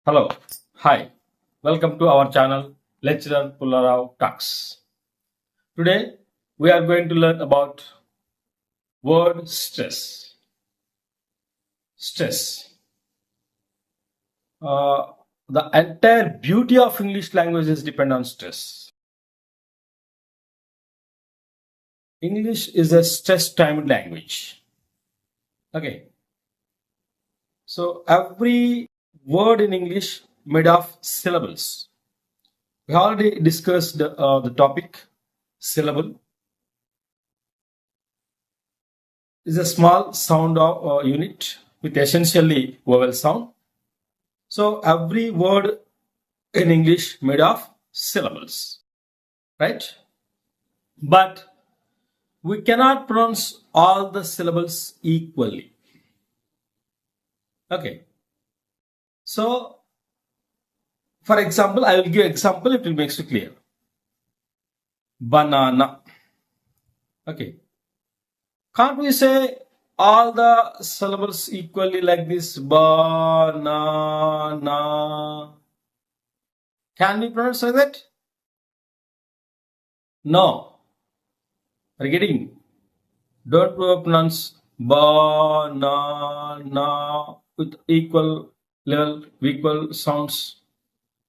Hello, hi, welcome to our channel Lecturer Pullarao Talks. Today we are going to learn about word stress. Stress. The entire beauty of English language is depend on stress. English is a stress-timed language. Okay, so every word in English made of syllables. We already discussed the topic syllable is a small sound unit with essentially vowel sound. So every word in English made of syllables, right? But we cannot pronounce all the syllables equally. Okay. So, for example, I will give example. It will make it clear. Banana. Okay. Can't we say all the syllables equally like this? Banana. Can we pronounce like that? No. Are you getting? Don't pronounce banana with equal level, equal sounds,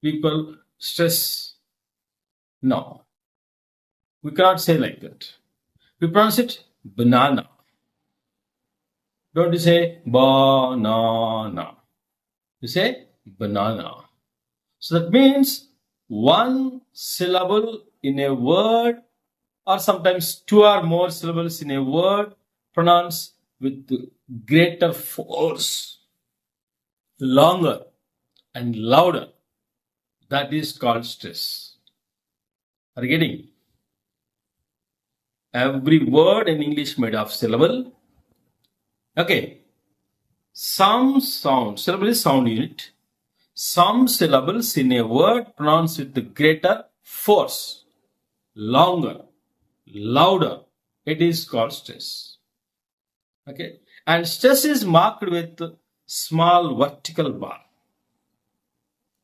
equal stress. No. We cannot say like that. We pronounce it banana. Don't you say banana. You say banana. So that means one syllable in a word, or sometimes two or more syllables in a word, pronounced with greater force, longer and louder. That is called stress. Are you getting? Every word in English made of syllable. Okay. Some sound, syllable is sound unit. Some syllables in a word pronounced with greater force, longer, louder. It is called stress. Okay. And stress is marked with small vertical bar.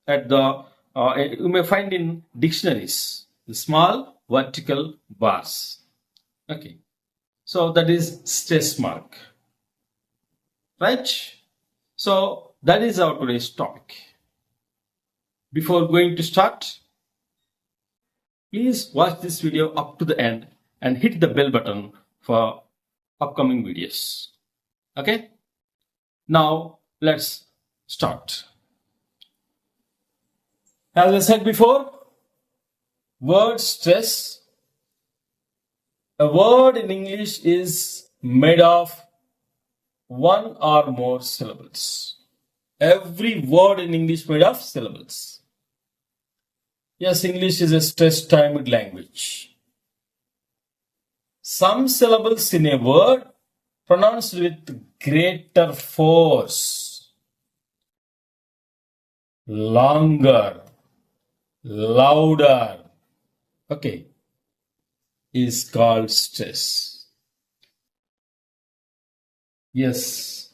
At the you may find in dictionaries the small vertical bars. Okay. So that is stress mark. Right? So that is our today's topic. Before going to start, please watch this video up to the end and hit the bell button for upcoming videos. Okay? Now let's start. As I said before, word stress. A word in English is made of one or more syllables. Every word in English made of syllables. Yes, English is a stress-timed language. Some syllables in a word pronounced with greater force, longer, louder, okay, is called stress. Yes,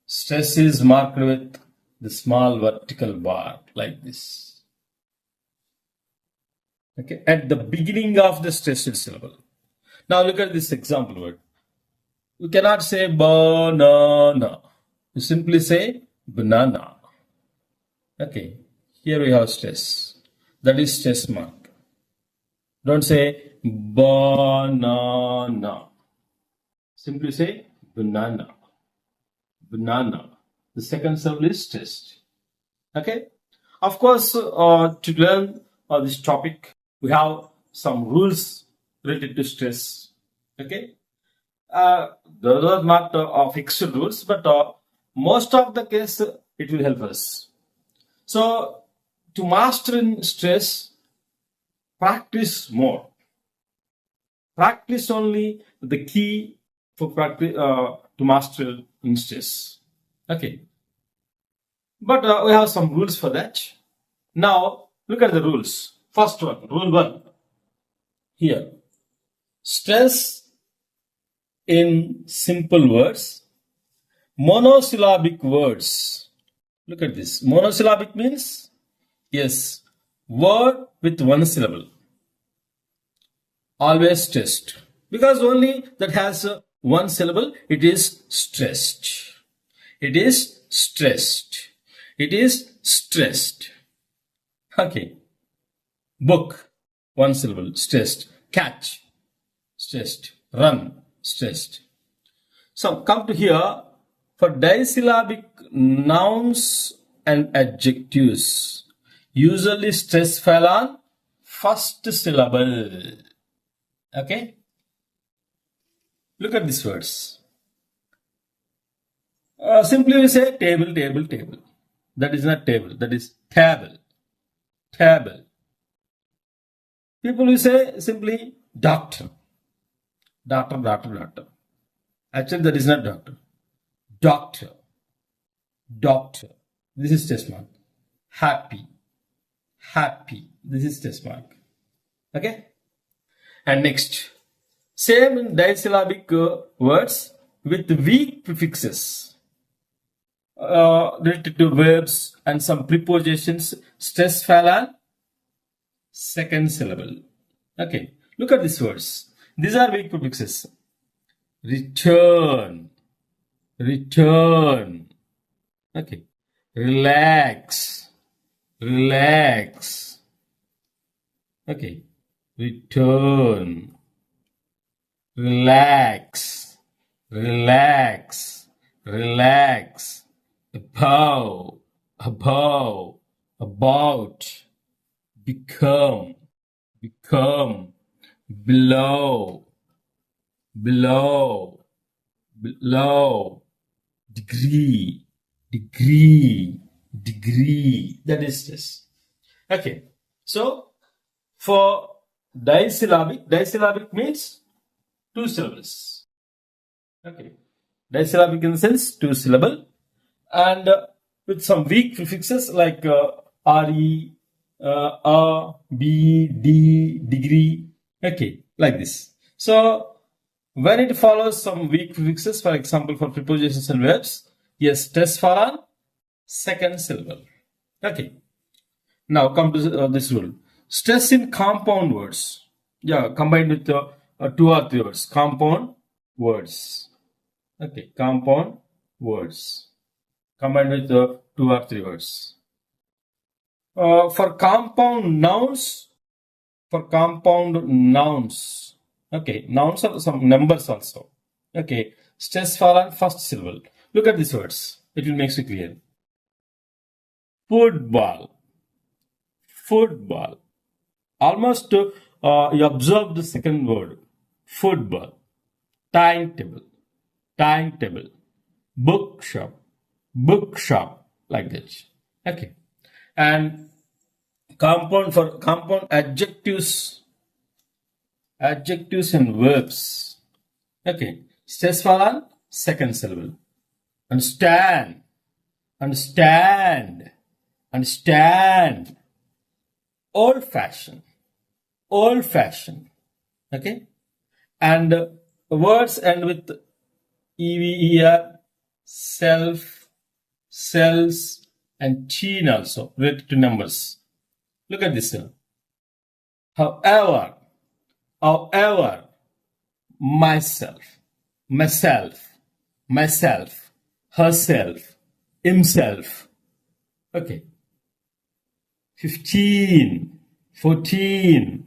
stress is marked with the small vertical bar like this. Okay, at the beginning of the stressed syllable. Now look at this example word. You cannot say banana. You simply say banana. Okay, here we have stress. That is stress mark. Don't say banana. Simply say banana. Banana. The second syllable is stressed. Okay. Of course, to learn this topic, we have some rules related to stress. Okay. Those are not fixed rules, but most of the case it will help us. So, to master in stress, practice more. Practice only the key for practice to master in stress. Okay. But we have some rules for that. Now, look at the rules. First one, rule 1. Here. Stress in simple words. Monosyllabic words Look at this. Monosyllabic means, yes, word with one syllable. Always stressed. Because only that has one syllable, it is stressed. It is stressed. It is stressed. Okay. Book, one syllable, stressed. Catch, stressed. Run, stressed. So come to here. For disyllabic nouns and adjectives, usually stress fell on first syllable. Okay. Look at these words. Simply we say table, table, table. That is not table. That is table. Table. People will say simply doctor. Doctor, doctor, doctor. Actually, that is not doctor. Doctor. Doctor. This is test mark. Happy. Happy. This is test mark. Okay. And next. Same in disyllabic words with weak prefixes related to verbs and some prepositions. Stress fell on second syllable. Okay. Look at these words. These are weak prefixes. Return. Return. Okay. Relax. Relax. Okay. Return. Relax. Relax. Relax. Above. Above. About. Become. Become. Below. Below. Below. Degree. Degree. Degree. That is this. Okay. So, for disyllabic means two syllables. Okay. Disyllabic in the sense two syllable, and with some weak prefixes like re, b, d, degree. Okay, like this. So when it follows some weak prefixes, for example, for prepositions and verbs, yes, stress fall on second syllable. Okay. Now come to this rule. Stress in compound words. Yeah, combined with two or three words. Compound words. Okay, compound words. Combined with two or three words. For compound nouns, okay, nouns are some numbers also. Okay, stress fall on first syllable. Look at these words. It will make it clear. Football. Football. Almost you observe the second word. Football. Timetable. Timetable. Bookshop. Bookshop. Like that. Okay. And compound adjectives. Adjectives and verbs. Okay. Stress fall on second syllable. Understand. Understand. Understand. Old fashioned. Old fashioned. Okay. And words end with EVER, self, cells, and teen also related to numbers. Look at this one. However, myself, herself, himself. Okay. 15, 14,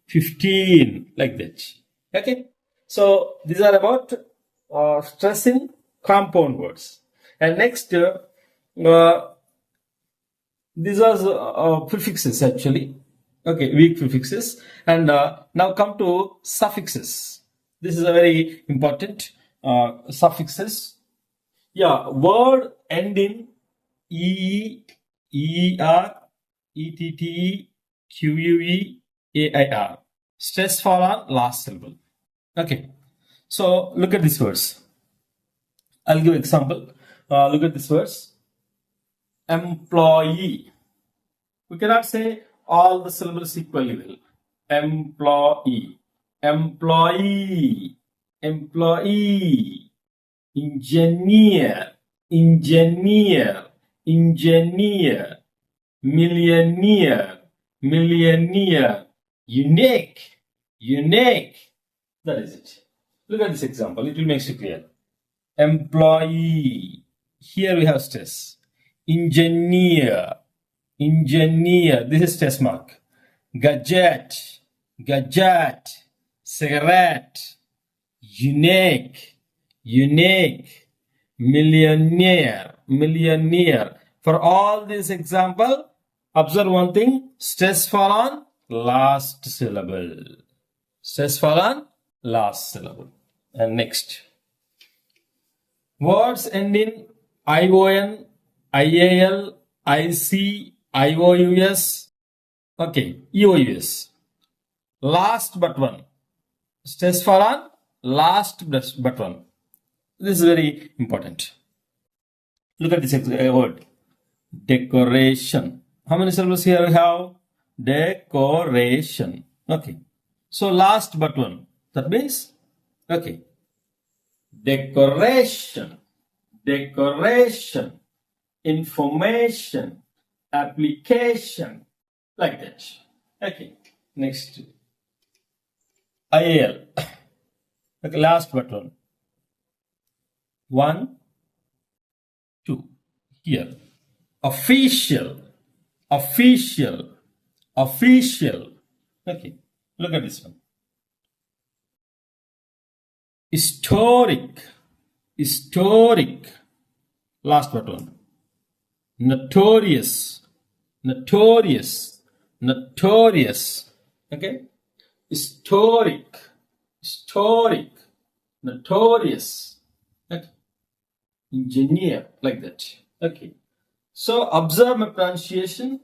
15, like that. Okay. So these are about stress in compound words. And next, these are prefixes actually. Okay, weak prefixes. And now come to suffixes. This is a very important suffixes. Yeah, word end in EE, EER, ETTE, QUE, AIR. Stress fall on last syllable. Okay. So look at this verse. I'll give example. Look at this verse. Employee. We cannot say all the syllables equally well. Employee. Employee. Employee. Engineer. engineer, engineer, millionaire, millionaire, unique, unique. That is it. Look at this example, it will make it clear. Employee, here we have stress. Engineer, engineer, this is stress mark. Gadget, gadget, cigarette, unique, unique, millionaire, millionaire. For all this example, observe one thing, stress fall on last syllable. Stress fall on last syllable. And next. Words end in ION, IAL, IC, IOUS, okay, EOUS. Last but one. Stress fall on last but one. This is very important. Look at this word. Decoration. How many syllables here we have? Decoration. Okay. So last but one. That means, okay. Decoration. Decoration. Information. Application. Like that. Okay. Next. IAL. Okay, last but one. 1, 2. Here. Official. Official. Official. Okay. Look at this one. Historic. Historic. Last but one. Notorious. Notorious. Notorious. Okay. Historic. Historic. Notorious. Okay. Engineer. Like that. Okay. So observe my pronunciation.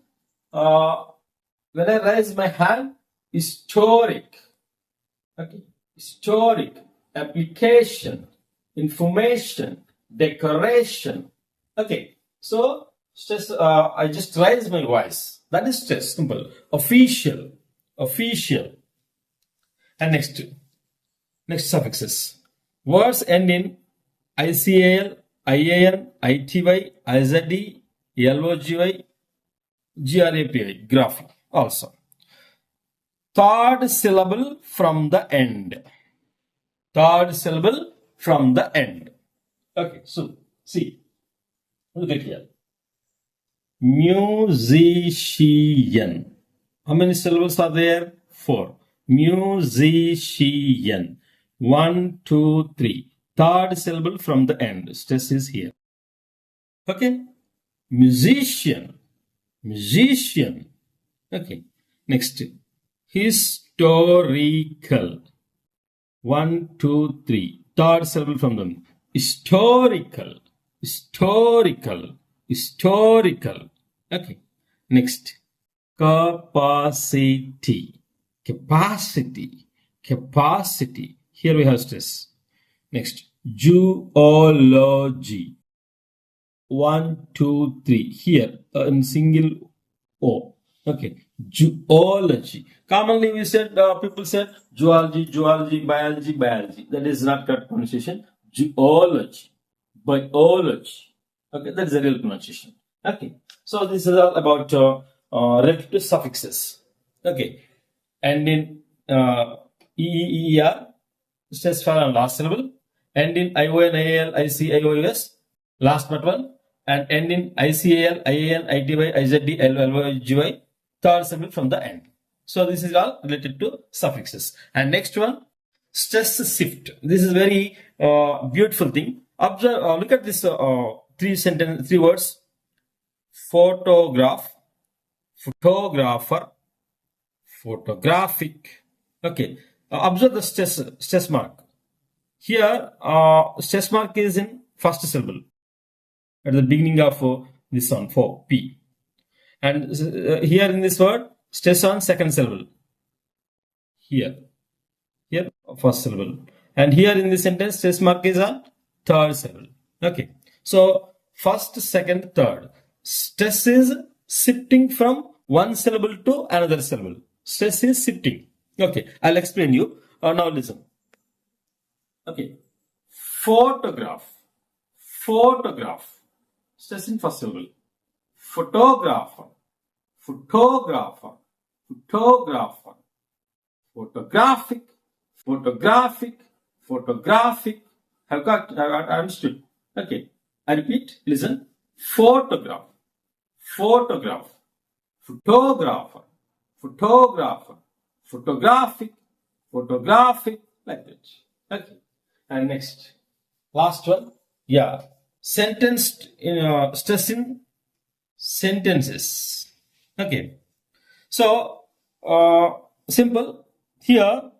When I raise my hand, historic. Okay. Historic. Application. Information. Decoration. Okay. So stress. I just raise my voice. That is stress. Simple. Official. Official. And next suffixes. Words end in ICAL, IAN, ITY, IZD, LOGY, GRAPI, graphic also. Third syllable from the end. Third syllable from the end. Okay, so see. Look at here. Musician. How many syllables are there? 4. Musician. 1, 2, 3. Third syllable from the end. Stress is here. Okay. Musician. Musician. Okay. Next. Historical. 1, 2, 3. Third syllable from them. Historical. Historical. Historical. Okay. Next. Capacity. Capacity. Capacity. Here we have stress. Next. Zoology. 1, 2, 3. Here in single O. Okay. Zoology. Commonly we said, people said zoology, zoology, biology, biology. That is not correct pronunciation. Zoology. Biology. Okay, that is a real pronunciation. Okay. So this is all about related to suffixes. Okay. And in EER, stress fall on last syllable. End in ION, IAL, IC, IOUS, last but one. And end in ICAL, IAN, ITY, IZD, LOGY, third syllable from the end. So this is all related to suffixes. And next one, stress shift. This is very beautiful thing. Observe, look at this three words. Photograph, photographer, photographic. Okay. Observe the stress mark. Here, stress mark is in first syllable at the beginning of this one, for P. And here in this word, stress on second syllable. Here, first syllable. And here in this sentence, stress mark is on third syllable. Okay. So, first, second, third. Stress is shifting from one syllable to another syllable. Stress is shifting. Okay. I'll explain you. Now listen. Okay. Photograph. Photograph. stressing first syllable. Photographer, photographer, photographer. Photographic, photographic, photographic. Have got understood? Okay. I repeat, listen. Photograph, photograph, photographer, photographer, photographic, photographic, like that. Okay. And next, last one. Yeah. Sentence stressing sentences. Okay. So, simple. Here,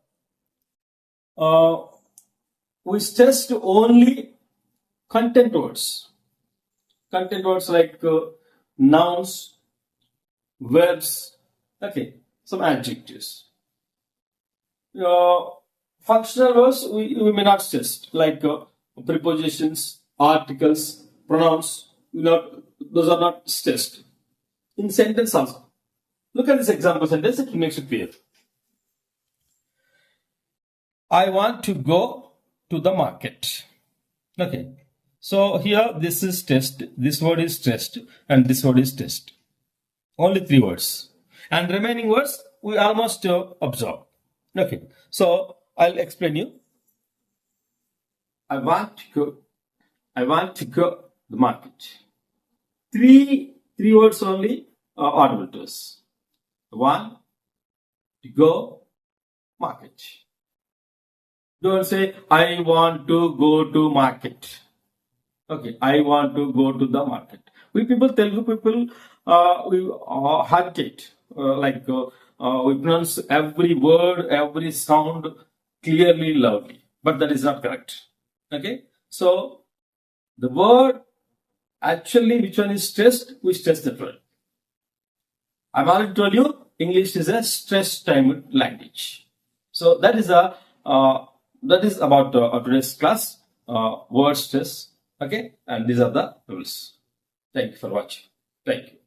we stressed only content words. Content words like nouns, verbs, okay, some adjectives. Functional words we may not stress, like prepositions, articles, pronouns. Those are not stressed. In sentence also. Look at this example sentence, it makes it clear. I want to go to the market. Okay. So here this is test, this word is test, and this word is test. Only 3 words. And remaining words we almost observe. Okay. So I'll explain you. I want to go the market. Three words only are audible to us. One, to go, market. Don't say, I want to go to market. Okay, I want to go to the market. We people, Telugu people, we hesitate. We pronounce every word, every sound clearly, loudly. But that is not correct. Okay, so the word actually which one is stressed, we stress that word. I've already told you, English is a stress-timed language. So that is about today's class, word stress. Okay, and these are the rules. Thank you for watching. Thank you.